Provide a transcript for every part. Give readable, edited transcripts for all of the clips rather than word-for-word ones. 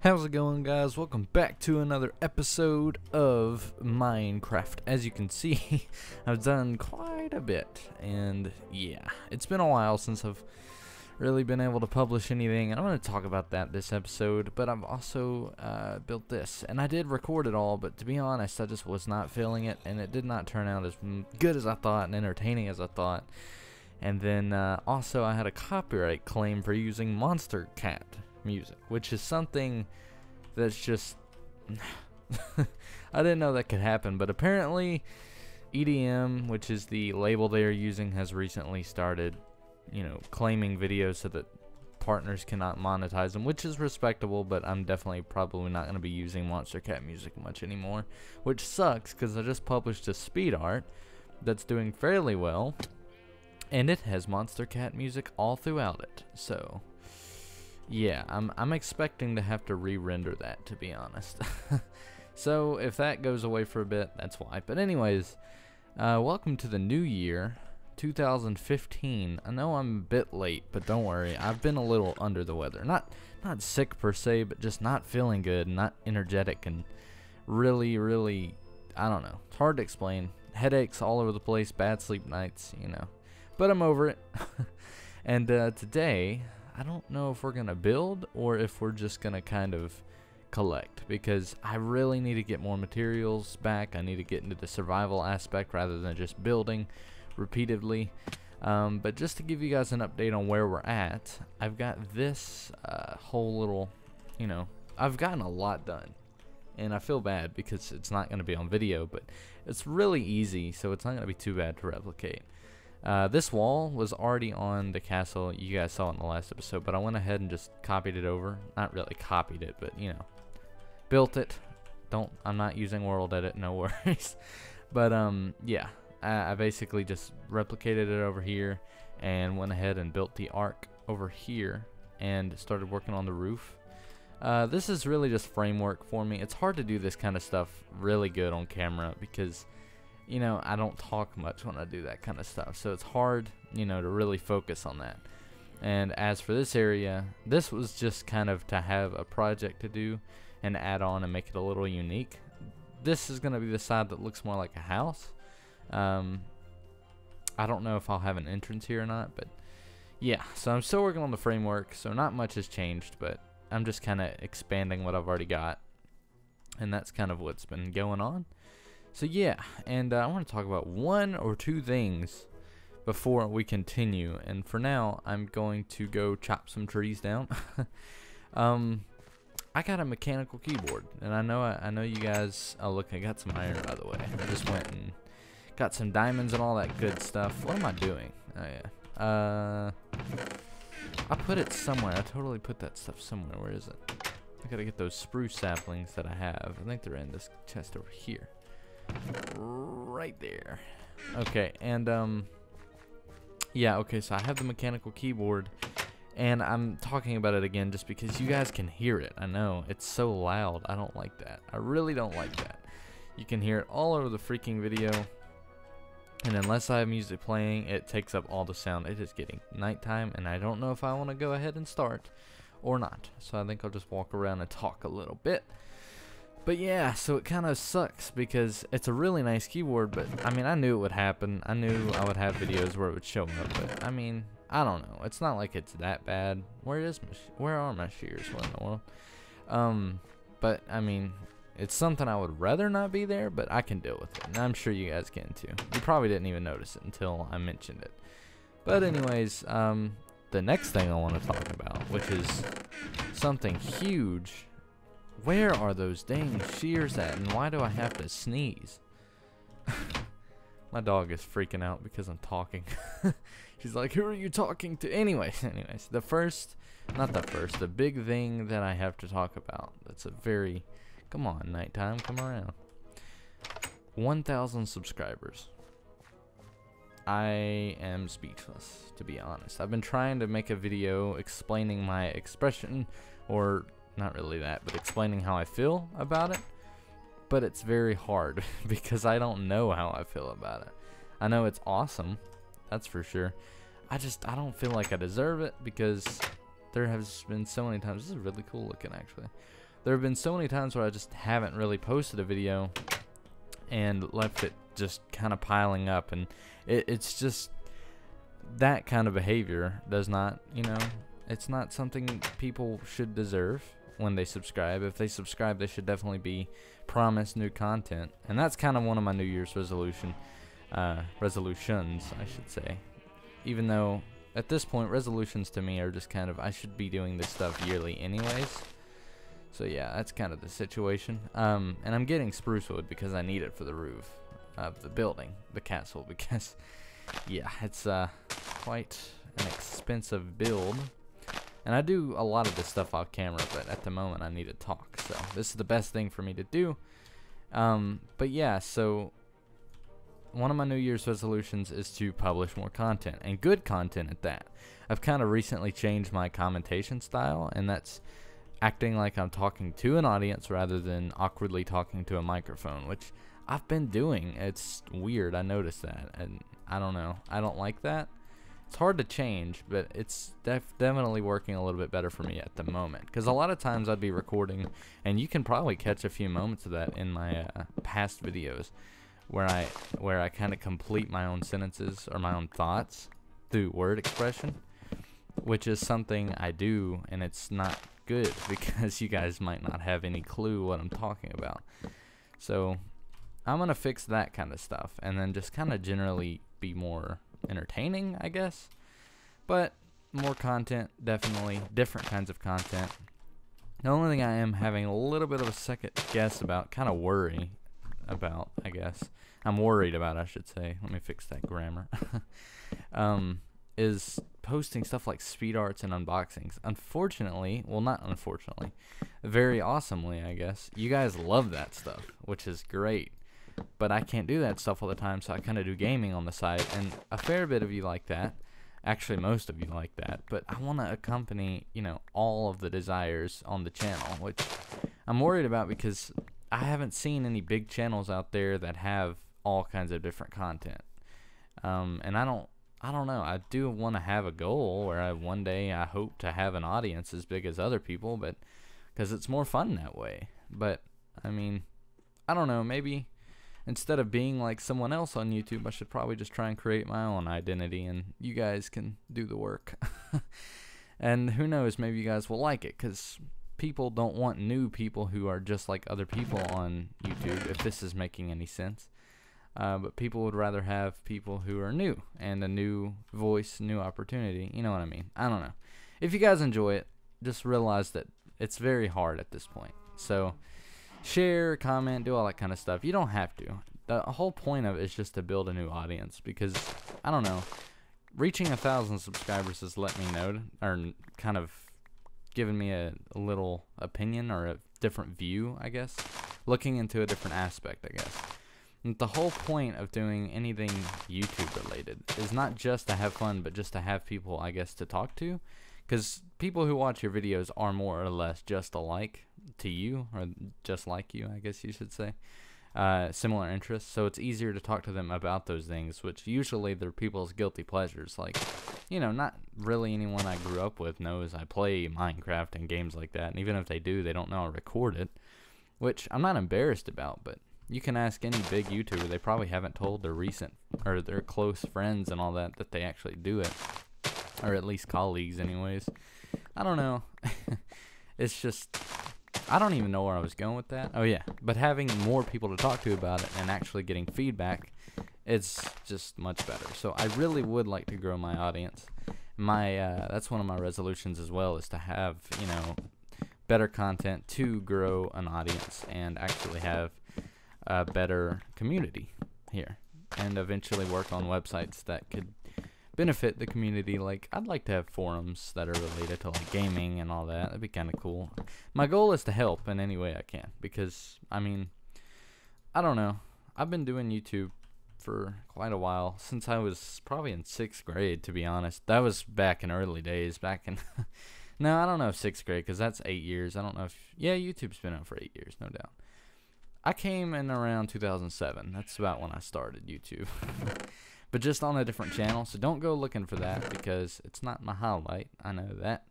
How's it going, guys? Welcome back to another episode of Minecraft. As you can see, I've done quite a bit, and yeah, it's been a while since I've really been able to publish anything, and I'm going to talk about that this episode. But I've also built this, and I did record it all, but to be honest, I just was not feeling it, and it did not turn out as good as I thought and entertaining as I thought. And then also I had a copyright claim for using Monstercat music, which is something that's just I didn't know that could happen, but apparently EDM, which is the label they are using, has recently started, claiming videos so that partners cannot monetize them, which is respectable, but I'm definitely probably not going to be using Monstercat music much anymore, which sucks because I just published a speed art that's doing fairly well, and it has Monstercat music all throughout it. So yeah, I'm expecting to have to re-render that, to be honest. So if that goes away for a bit, that's why. But anyways, welcome to the new year, 2015. I know I'm a bit late, but don't worry. I've been a little under the weather. Not sick per se, but just not feeling good, not energetic, and really, I don't know. It's hard to explain. Headaches all over the place, bad sleep nights, But I'm over it. And today, I don't know if we're going to build or if we're just going to kind of collect, because I really need to get more materials back. I need to get into the survival aspect rather than just building repeatedly. But just to give you guys an update on where we're at, I've got this whole little, I've gotten a lot done. And I feel bad because it's not going to be on video, but it's really easy, so it's not going to be too bad to replicate. This wall was already on the castle. You guys saw it in the last episode, but I went ahead and just copied it over. Not really copied it, but built it. I'm not using World Edit, no worries. But yeah, I basically just replicated it over here and went ahead and built the arc over here and started working on the roof. This is really just framework for me. It's hard to do this kind of stuff really good on camera because I don't talk much when I do that kind of stuff, so it's hard, to really focus on that. And as for this area, this was just kind of to have a project to do and add on and make it a little unique. This is going to be the side that looks more like a house. I don't know if I'll have an entrance here or not, but yeah, so I'm still working on the framework, so not much has changed, but I'm just kind of expanding what I've already got, and that's kind of what's been going on. So yeah, and I want to talk about one or two things before we continue. And for now, I'm going to go chop some trees down. I got a mechanical keyboard, and I know you guys. Oh look, I got some iron, by the way. I just went and got some diamonds and all that good stuff. What am I doing? Oh yeah. I put it somewhere. I totally put that stuff somewhere. Where is it? I gotta get those spruce saplings that I have. I think they're in this chest over here. Right there. Okay, and yeah, okay, so I have the mechanical keyboard, and I'm talking about it again just because you guys can hear it. I know it's so loud. I don't like that. I really don't like that. You can hear it all over the freaking video, and unless I have music playing, it takes up all the sound. It is getting nighttime, and I don't know if I want to go ahead and start or not, so I think I'll just walk around and talk a little bit. But yeah, so it kind of sucks because it's a really nice keyboard, but I mean, I knew it would happen. I knew I would have videos where it would show up, but I mean, I don't know. It's not like it's that bad. Where are my shears? What in the world? But I mean, it's something I would rather not be there, but I can deal with it, and I'm sure you guys can too. You probably didn't even notice it until I mentioned it. But anyways, the next thing I want to talk about, which is something huge. Where are those dang shears at, and why do I have to sneeze? My dog is freaking out because I'm talking. She's like, who are you talking to? Anyways, the big thing that I have to talk about. That's a very, come on, nighttime, come around. 1,000 subscribers. I am speechless, to be honest. I've been trying to make a video explaining my expression, or not really that, but explaining how I feel about it, but it's very hard because I don't know how I feel about it. I know it's awesome, that's for sure. I don't feel like I deserve it because there has been so many times. This is really cool looking, actually. there have been so many times where I just haven't really posted a video and left it just kind of piling up, and it's just that kind of behavior does not, it's not something people should deserve when they subscribe. If they subscribe, they should definitely be promised new content, and that's kind of one of my New Year's resolutions, I should say. Even though at this point, resolutions to me are just kind of, I should be doing this stuff yearly anyways. So yeah, that's kind of the situation. And I'm getting spruce wood because I need it for the roof of the building, the castle, because yeah, it's quite an expensive build. And I do a lot of this stuff off camera, but at the moment I need to talk, so this is the best thing for me to do. But yeah, so one of my New Year's resolutions is to publish more content, and good content at that. I've kind of recently changed my commentation style, and that's acting like I'm talking to an audience rather than awkwardly talking to a microphone, which I've been doing. It's weird, I noticed that, and I don't know, I don't like that. It's hard to change, but it's definitely working a little bit better for me at the moment, because a lot of times I'd be recording, and you can probably catch a few moments of that in my past videos, where I kind of complete my own sentences or my own thoughts through word expression, which is something I do, and it's not good because you guys might not have any clue what I'm talking about. So I'm gonna fix that kind of stuff, and then just kind of generally be more entertaining, I guess. But more content, definitely different kinds of content. The only thing I am having a little bit of a second guess about, kind of worry about, I guess I'm worried about, I should say, let me fix that grammar, is posting stuff like speed arts and unboxings. Unfortunately, well, not unfortunately, very awesomely, I guess, you guys love that stuff, which is great. But I can't do that stuff all the time, so I kind of do gaming on the side, and a fair bit of you like that. Actually, most of you like that, but I want to accompany, all of the desires on the channel, which I'm worried about because I haven't seen any big channels out there that have all kinds of different content. And I don't know, I do want to have a goal where one day I hope to have an audience as big as other people, but because it's more fun that way. But I mean, I don't know, maybe instead of being like someone else on YouTube, I should probably just try and create my own identity, and you guys can do the work. And who knows, maybe you guys will like it, because people don't want new people who are just like other people on YouTube, if this is making any sense. But people would rather have people who are new, and a new voice, new opportunity, you know what I mean? I don't know. If you guys enjoy it, just realize that it's very hard at this point. So share, comment, do all that kind of stuff. You don't have to. The whole point of it is just to build a new audience, because I don't know, reaching 1,000 subscribers has let me know, or kind of given me a little opinion or a different view, I guess, looking into a different aspect, I guess. And the whole point of doing anything YouTube related is not just to have fun, but just to have people, I guess, to talk to, because people who watch your videos are more or less just alike to you, or just like you, I guess you should say, similar interests, so it's easier to talk to them about those things, which usually they're people's guilty pleasures. Like, not really anyone I grew up with knows I play Minecraft and games like that, and even if they do, they don't know I record it, which I'm not embarrassed about. But you can ask any big YouTuber, they probably haven't told their recent, or their close friends and all that they actually do it, or at least colleagues anyways. I don't know. It's just, I don't even know where I was going with that. Oh yeah, but having more people to talk to about it and actually getting feedback, it's just much better. So I really would like to grow my audience. That's one of my resolutions as well, is to have, better content to grow an audience and actually have a better community here, and eventually work on websites that could benefit the community. Like, I'd like to have forums that are related to like gaming and all that. That'd be kind of cool. My goal is to help in any way I can, because I mean, I don't know, I've been doing YouTube for quite a while, since I was probably in 6th grade, to be honest. That was back in early days, back in no, I don't know if 6th grade, because that's 8 years. I don't know if, yeah, YouTube's been out for 8 years, no doubt. I came in around 2007. That's about when I started YouTube. But just on a different channel, so don't go looking for that, because it's not my highlight. I know that.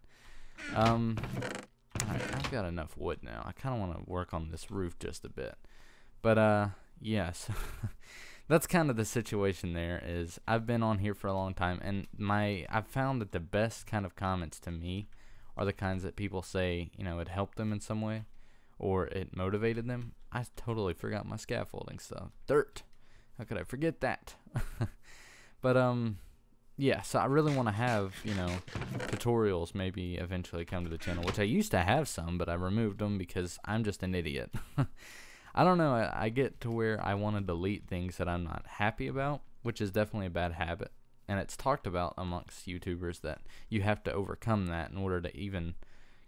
Alright, I've got enough wood now. I kind of want to work on this roof just a bit. But, yes. That's kind of the situation there. Is I've been on here for a long time, and I've found that the best kind of comments to me are the kinds that people say, you know, it helped them in some way, or it motivated them. I totally forgot my scaffolding stuff. Dirt. How could I forget that? But, yeah, so I really want to have, you know, tutorials maybe eventually come to the channel, which I used to have some, but I removed them because I'm just an idiot. I don't know, I get to where I want to delete things that I'm not happy about, which is definitely a bad habit. And it's talked about amongst YouTubers that you have to overcome that in order to even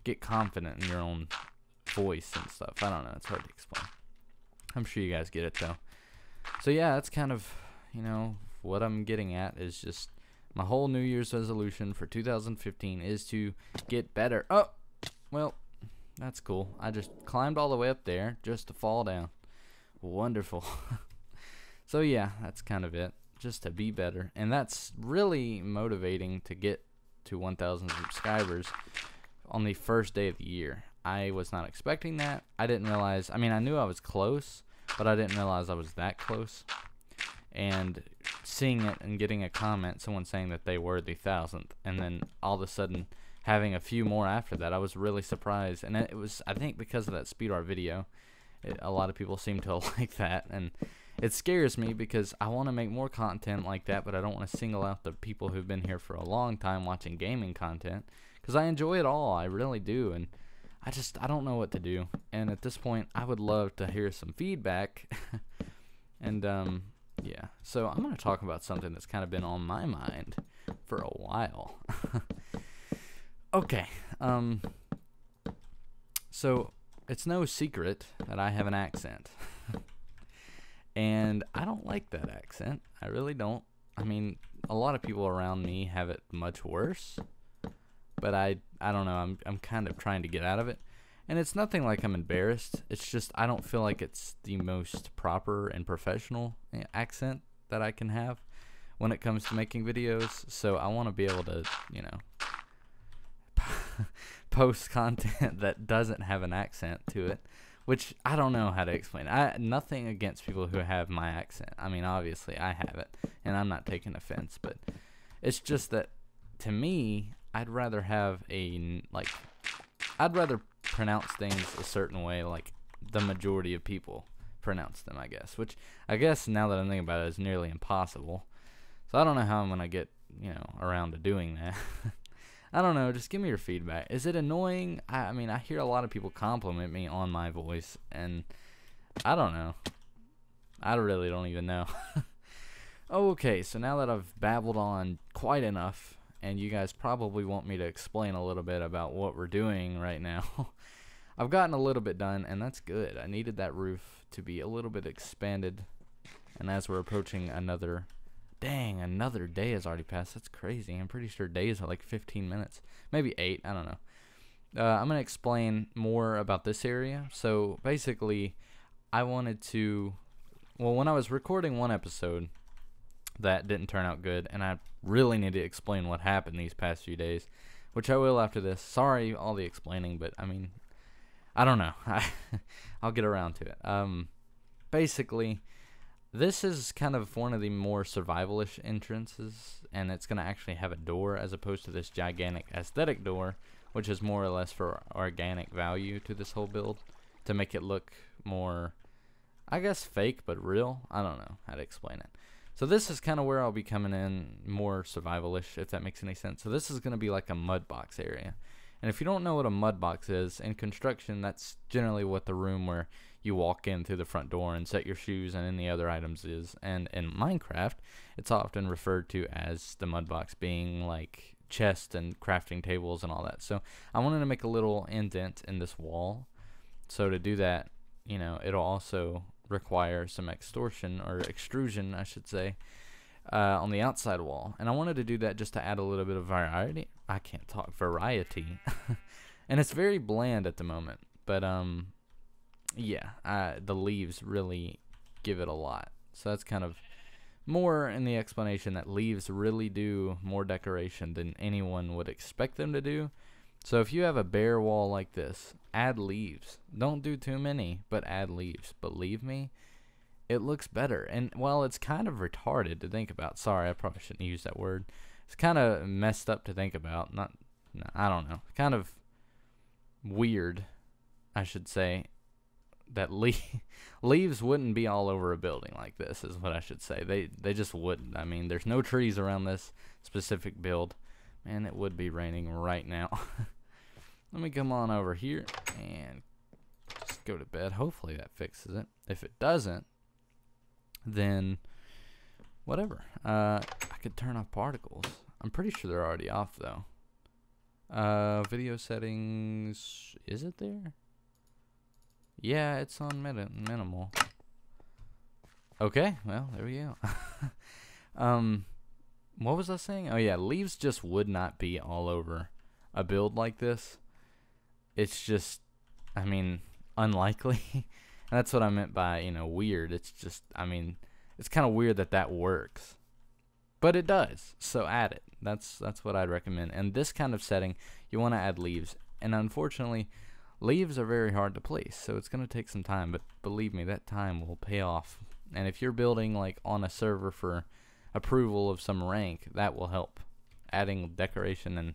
get confident in your own voice and stuff. I don't know, it's hard to explain. I'm sure you guys get it though. So yeah, that's kind of, you know, what I'm getting at is just my whole New Year's resolution for 2015 is to get better. Oh, well, that's cool. I just climbed all the way up there just to fall down. Wonderful. So yeah, that's kind of it. Just to be better. And that's really motivating to get to 1,000 subscribers on the first day of the year. I was not expecting that. I didn't realize, I mean, I knew I was close, but I didn't realize I was that close. And seeing it and getting a comment, someone saying that they were the 1,000th, and then all of a sudden having a few more after that, I was really surprised. And it was, I think, because of that speed art video, a lot of people seem to like that, and it scares me because I want to make more content like that, but I don't want to single out the people who've been here for a long time watching gaming content, because I enjoy it all, I really do, and I don't know what to do. And at this point, I would love to hear some feedback. And yeah, so I'm going to talk about something that's kind of been on my mind for a while. Okay, so it's no secret that I have an accent. And I don't like that accent. I really don't. I mean, a lot of people around me have it much worse, but I don't know. I'm kind of trying to get out of it. And it's nothing like I'm embarrassed. It's just I don't feel like it's the most proper and professional accent that I can have when it comes to making videos. So I want to be able to, you know, post content that doesn't have an accent to it, which I don't know how to explain. Nothing against people who have my accent. I mean, obviously I have it, and I'm not taking offense, but it's just that to me, I'd rather have I'd rather pronounce things a certain way, like the majority of people pronounce them, I guess, which I guess now that I'm thinking about it is nearly impossible. So I don't know how I'm gonna get, you know, around to doing that. I don't know, just give me your feedback. Is it annoying? I mean, I hear a lot of people compliment me on my voice, and I don't know. I really don't even know. Okay, so now that I've babbled on quite enough, and you guys probably want me to explain a little bit about what we're doing right now, I've gotten a little bit done, and that's good. I needed that roof to be a little bit expanded, and as we're approaching another... Dang, another day has already passed. That's crazy. I'm pretty sure days are like 15 minutes. Maybe 8. I don't know. I'm going to explain more about this area. So, basically, I wanted to... Well, when I was recording one episode, that didn't turn out good. And I really need to explain what happened these past few days, which I will after this. Sorry, all the explaining, but, I mean, I don't know. I'll get around to it. Basically... This is kind of one of the more survival-ish entrances, and it's going to actually have a door as opposed to this gigantic aesthetic door, which is more or less for organic value to this whole build, to make it look more, I guess, fake but real. I don't know how to explain it. So this is kind of where I'll be coming in more survival-ish, if that makes any sense. So this is going to be like a mud box area. And if you don't know what a mud box is, in construction, that's generally what the room where you walk in through the front door and set your shoes and any other items is. And in Minecraft, it's often referred to as the mud box, being like chests and crafting tables and all that. So I wanted to make a little indent in this wall. So to do that, you know, it'll also require some extrusion, I should say, on the outside wall. And I wanted to do that just to add a little bit of variety. I can't talk, variety. And it's very bland at the moment, but yeah, the leaves really give it a lot. So that's kind of more in the explanation that leaves really do more decoration than anyone would expect them to do. So if you have a bare wall like this, add leaves. Don't do too many, but add leaves. Believe me, it looks better. And well, it's kind of retarded to think about. Sorry, I probably shouldn't use that word. It's kind of messed up to think about. No, I don't know. Kind of weird, I should say, that leaves wouldn't be all over a building like this, is what I should say. They just wouldn't. I mean, there's no trees around this specific build. Man, it would be raining right now. Let me come on over here and just go to bed. Hopefully that fixes it. If it doesn't, then whatever. I could turn off particles. I'm pretty sure they're already off though. Video settings, is it there? Yeah, it's on minimal. Okay, well, there we go. What was I saying? Oh yeah, leaves just would not be all over a build like this. It's just, I mean, unlikely. And that's what I meant by, you know, weird. It's just, I mean, it's kind of weird that that works. But it does, so add it. That's what I'd recommend. And this kind of setting, you want to add leaves. And unfortunately, leaves are very hard to place, so it's going to take some time. But believe me, that time will pay off. And if you're building like on a server for approval of some rank, that will help. Adding decoration and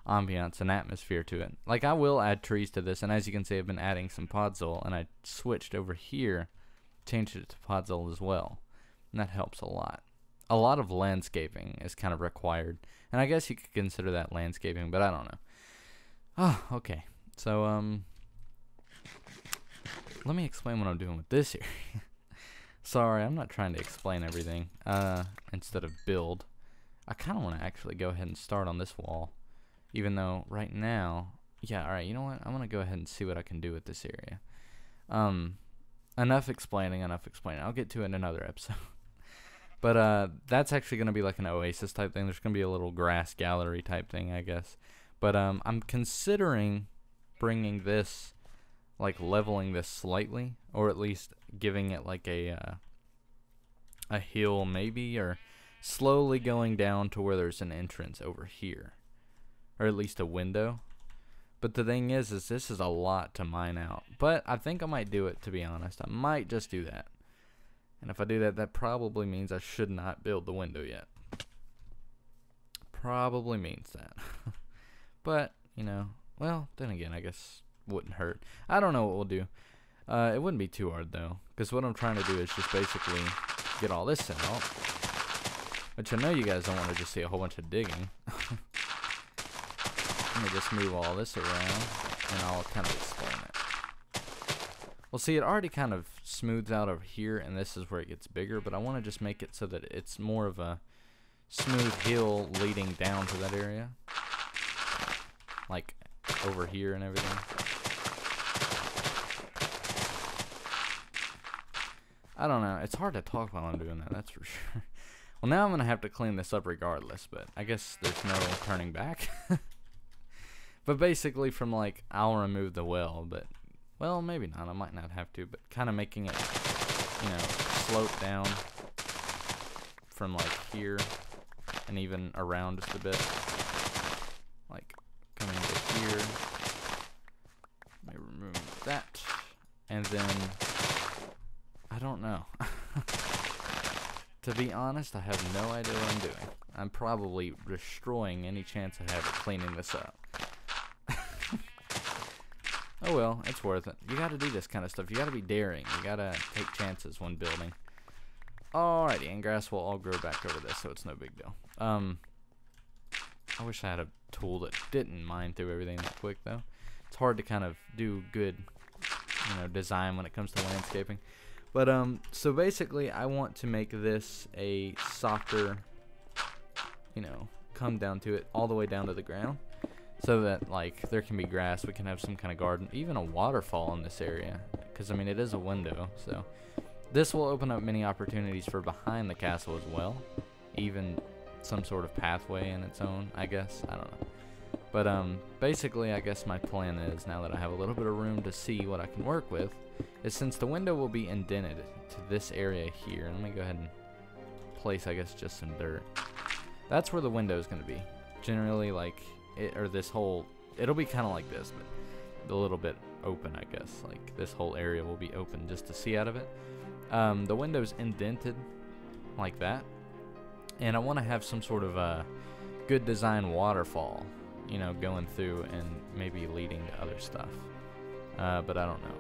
ambiance and atmosphere to it. Like, I will add trees to this, and as you can see, I've been adding some podzol, and I switched over here, changed it to podzol as well, and that helps a lot. A lot of landscaping is kind of required, and I guess you could consider that landscaping, but I don't know. Oh, okay. So, let me explain what I'm doing with this here. Sorry, I'm not trying to explain everything, instead of build. I kind of want to actually go ahead and start on this wall, even though right now, yeah, alright, you know what? I'm going to go ahead and see what I can do with this area. Enough explaining. I'll get to it in another episode. But that's actually going to be like an oasis type thing. There's going to be a little grass gallery type thing, I guess. But I'm considering bringing this, like leveling this slightly, or at least giving it like a hill maybe, or slowly going down to where there's an entrance over here, or at least a window. But the thing is this is a lot to mine out. But I think I might do it, to be honest. I might just do that. And if I do that, that probably means I should not build the window yet. Probably means that. But, you know, well, then again, I guess wouldn't hurt. I don't know what we'll do. It wouldn't be too hard, though. Because what I'm trying to do is just basically get all this out. Which I know you guys don't want to just see a whole bunch of digging. Let me just move all this around, and I'll kind of explain it. Well, see, it already kind of smooths out over here, and this is where it gets bigger, but I want to just make it so that it's more of a smooth hill leading down to that area. Like, over here and everything. I don't know. It's hard to talk while I'm doing that, that's for sure. Well, now I'm going to have to clean this up regardless, but I guess there's no turning back. But basically from, like, I'll remove the well, but, well, maybe not. I might not have to, but kind of making it, you know, slope down from, like, here and even around just a bit. Like, coming to here. Let me remove that. And then, I don't know. To be honest, I have no idea what I'm doing. I'm probably destroying any chance I have of cleaning this up. Oh well, it's worth it. You gotta do this kind of stuff. You gotta be daring. You gotta take chances when building. Alrighty, and grass will all grow back over this, so it's no big deal. I wish I had a tool that didn't mine through everything that quick, though. It's hard to kind of do good, you know, design when it comes to landscaping. But, so basically, I want to make this a softer, you know, come down to it, all the way down to the ground. So that, like, there can be grass, we can have some kind of garden, even a waterfall in this area. Because, I mean, it is a window, so. This will open up many opportunities for behind the castle as well. Even some sort of pathway in its own, I guess. I don't know. But, basically, I guess my plan is, now that I have a little bit of room to see what I can work with, is since the window will be indented to this area here, let me go ahead and place, I guess, just some dirt. That's where the window is going to be. Generally, like, or this whole it'll be kind of like this, but a little bit open, I guess. Like this whole area will be open just to see out of it. The window's indented like that, and I want to have some sort of a good design waterfall, you know, going through and maybe leading to other stuff. But I don't know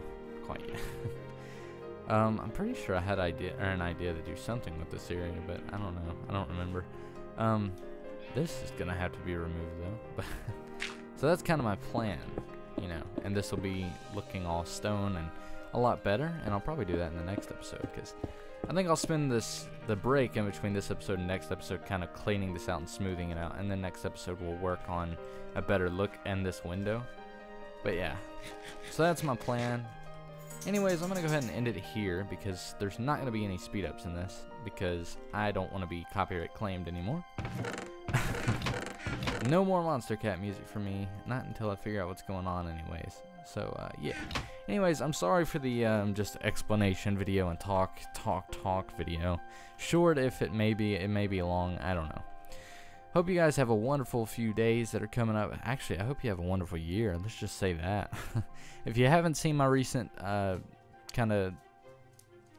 quite yet. I'm pretty sure I had an idea to do something with this area, but I don't know. I don't remember. This is gonna have to be removed though. So that's kind of my plan, you know. And this will be looking all stone and a lot better. And I'll probably do that in the next episode, because I think I'll spend the break in between this episode and next episode kind of cleaning this out and smoothing it out. And then next episode we'll work on a better look in this window. But yeah, so that's my plan. Anyways, I'm going to go ahead and end it here, because there's not going to be any speed ups in this, because I don't want to be copyright claimed anymore. No more Monster Cat music for me, not until I figure out what's going on anyways. So, yeah. Anyways, I'm sorry for the just explanation video and talk video. Short if it may be long, I don't know. Hope you guys have a wonderful few days that are coming up. Actually, I hope you have a wonderful year. Let's just say that. If you haven't seen my recent kind of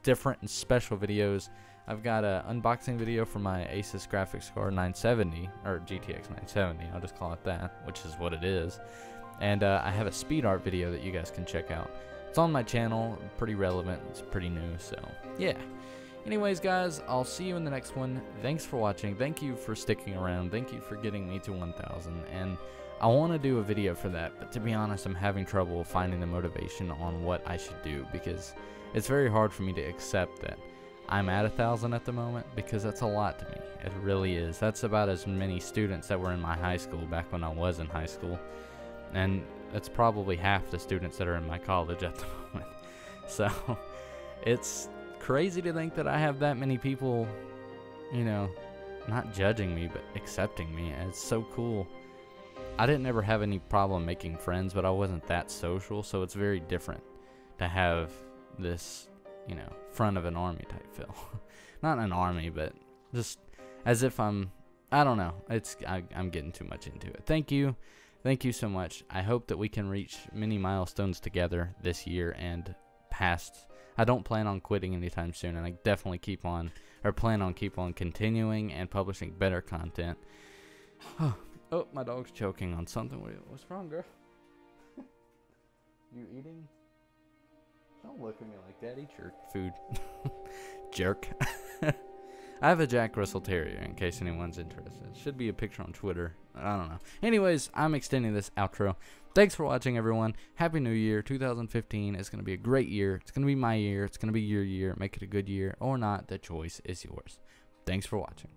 different and special videos, I've got an unboxing video for my Asus graphics card 970, or GTX 970, I'll just call it that, which is what it is. And I have a speed art video that you guys can check out. It's on my channel, pretty relevant, it's pretty new, so yeah. Anyways, guys, I'll see you in the next one. Thanks for watching. Thank you for sticking around. Thank you for getting me to 1,000. And I want to do a video for that, but to be honest, I'm having trouble finding the motivation on what I should do, because it's very hard for me to accept that I'm at 1,000 at the moment, because that's a lot to me. It really is. That's about as many students that were in my high school back when I was in high school. And that's probably half the students that are in my college at the moment. So it's crazy to think that I have that many people, you know, not judging me, but accepting me. And it's so cool. I didn't ever have any problem making friends, but I wasn't that social, so it's very different to have this, you know, front of an army type feel. Not an army, but just as if I don't know. I'm getting too much into it. Thank you so much. I hope that we can reach many milestones together this year and past. I don't plan on quitting anytime soon, and I definitely plan on keep on continuing and publishing better content. Oh, my dog's choking on something. What's wrong, girl? You eating? Don't look at me like that. Eat your food. Jerk. I have a Jack Russell Terrier, in case anyone's interested. Should be a picture on Twitter. I don't know. Anyways, I'm extending this outro. Thanks for watching, everyone. Happy New Year. 2015 is going to be a great year. It's going to be my year. It's going to be your year. Make it a good year or not. The choice is yours. Thanks for watching.